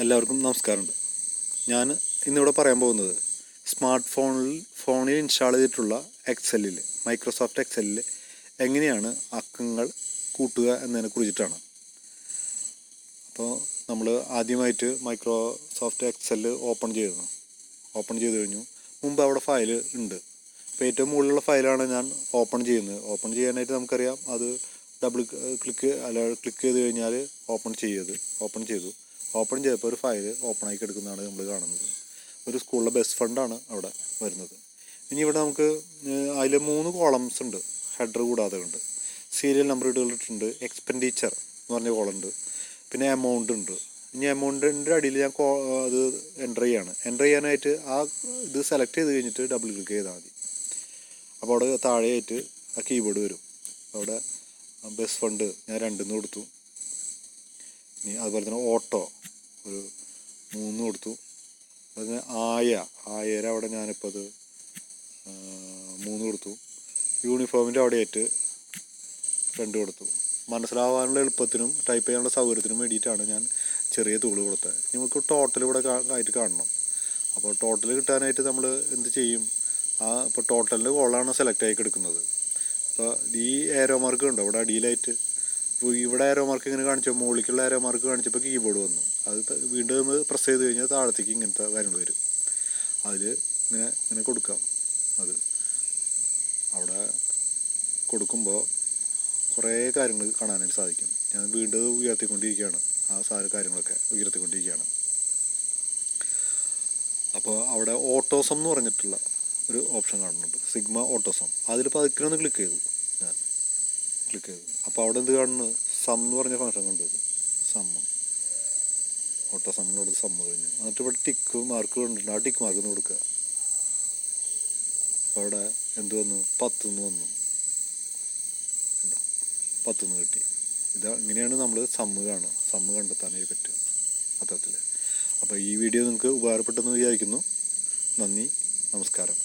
എല്ലാവർക്കും നമസ്കാരമുണ്ട്. ഞാൻ ഇന്നിവിടെ പറയാൻ പോകുന്നത് ഫോണിൽ ഇൻസ്റ്റാൾ ചെയ്തിട്ടുള്ള എക്സലിൽ, മൈക്രോസോഫ്റ്റ് എക്സലിൽ എങ്ങനെയാണ് അക്കങ്ങൾ കൂട്ടുക എന്നതിനെ കുറിച്ചിട്ടാണ്. അപ്പോൾ നമ്മൾ ആദ്യമായിട്ട് മൈക്രോസോഫ്റ്റ് എക്സൽ ഓപ്പൺ ചെയ്ത് കഴിഞ്ഞു. മുമ്പ് അവിടെ ഫയൽ ഉണ്ട്. അപ്പോൾ ഏറ്റവും മുകളിലുള്ള ഫയലാണ് ഞാൻ ഓപ്പൺ ചെയ്യുന്നത്. ഓപ്പൺ ചെയ്യാനായിട്ട് നമുക്കറിയാം, അത് ക്ലിക്ക് ചെയ്ത് കഴിഞ്ഞാൽ ഓപ്പൺ ചെയ്തു. ഓപ്പൺ ചെയ്തപ്പോൾ ഒരു ഫയൽ ഓപ്പണാക്കി എടുക്കുന്നതാണ് നമ്മൾ കാണുന്നത്. ഒരു സ്കൂളിലെ ബെസ്റ്റ് ഫണ്ടാണ് അവിടെ വരുന്നത്. ഇനി ഇവിടെ നമുക്ക് അതിൽ 3 കോളംസ് ഉണ്ട്, ഹെഡർ കൂടാതെ ഉണ്ട്. സീരിയൽ നമ്പർ ഇട്ടിട്ടുണ്ട്, എക്സ്പെൻഡിച്ചർ എന്ന് പറഞ്ഞ കോളം ഉണ്ട്, പിന്നെ എമൗണ്ട് ഉണ്ട്. ഇനി എമൗണ്ടിൻ്റെ അടിയിൽ ഞാൻ അത് എൻ്റർ ചെയ്യാനായിട്ട് ആ ഇത് സെലക്ട് ചെയ്ത് കഴിഞ്ഞിട്ട് ഡബിൾ ക്ലിക്ക് ചെയ്താൽ മതി. അപ്പോൾ അവിടെ താഴെയായിട്ട് ആ കീബോർഡ് വരും. അവിടെ ബെസ്റ്റ് ഫണ്ട് ഞാൻ 2 കൊടുത്തു. ഇനി അതുപോലെ തന്നെ ഓട്ടോ ഒരു 3 കൊടുത്തു. അതിന് ആയിര അവിടെ ഞാനിപ്പോൾ അത് 3 കൊടുത്തു. യൂണിഫോമിൻ്റെ അവിടെയായിട്ട് 2 കൊടുത്തു. മനസ്സിലാവാനുള്ള എളുപ്പത്തിനും ടൈപ്പ് ചെയ്യാനുള്ള സൗകര്യത്തിനും വേണ്ടിയിട്ടാണ് ഞാൻ ചെറിയ തൂള് കൊടുത്തത്. നമുക്ക് ടോട്ടൽ ഇവിടെ ആയിട്ട് കാണണം. അപ്പോൾ ടോട്ടൽ കിട്ടാനായിട്ട് നമ്മൾ എന്ത് ചെയ്യും? ഇപ്പോൾ ടോട്ടലിൻ്റെ കോളാണ് സെലക്ട് ആയി എടുക്കുന്നത്. അപ്പോൾ ഈ ഏരോ മാർക്ക് ഉണ്ടോ ഇവിടെ അടിയിലായിട്ട്? ഇപ്പോൾ ഇവിടെ ഏരോ മാർക്ക് ഇങ്ങനെ കാണിച്ചപ്പോൾ, മുകളിലേക്കുള്ള ഏരോ മാർക്ക് കാണിച്ചപ്പോൾ കീബോർഡ് വന്നു. അത് വീണ്ടും പ്രസ് ചെയ്ത് കഴിഞ്ഞാൽ താഴത്തേക്ക് ഇങ്ങനത്തെ കാര്യങ്ങൾ വരും. അതിൽ ഇങ്ങനെ കൊടുക്കാം. അത് അവിടെ കൊടുക്കുമ്പോൾ കുറേ കാര്യങ്ങൾ കാണാനായിട്ട് സാധിക്കും. ഞാൻ വീണ്ടും ഉയർത്തിക്കൊണ്ടിരിക്കുകയാണ്, കാര്യങ്ങളൊക്കെ ഉയർത്തിക്കൊണ്ടിരിക്കുകയാണ്. അപ്പോൾ അവിടെ ഓട്ടോസം എന്ന് പറഞ്ഞിട്ടുള്ള ഒരു ഓപ്ഷൻ കാണുന്നുണ്ട്, സിഗ്മ ഓട്ടോസം. അതിൽ പതുക്കിനൊന്ന് ക്ലിക്ക് ചെയ്തു. അപ്പോൾ അവിടെ എന്ത് കാണുന്നു? സം എന്ന് പറഞ്ഞ ഫംഗ്ഷൻ കണ്ടത്, ഓട്ടോ സമ്മിനോട് കഴിഞ്ഞു. എന്നിട്ട് ഇവിടെ ടിക്ക് മാർക്ക് കണ്ടിട്ടുണ്ട്, ആ ടിക്ക് മാർക്ക് ഒന്ന് കൊടുക്കുക. അപ്പോൾ അവിടെ എന്ത് വന്നു? 10 വന്നു. 10 കിട്ടി. ഇങ്ങനെയാണ് നമ്മൾ സമ്മ് കണ്ടെത്താനായി പറ്റുക അത്തരത്തിൽ. അപ്പോൾ ഈ വീഡിയോ നിങ്ങൾക്ക് ഉപകാരപ്പെട്ടെന്ന് വിചാരിക്കുന്നു. നന്ദി, നമസ്കാരം.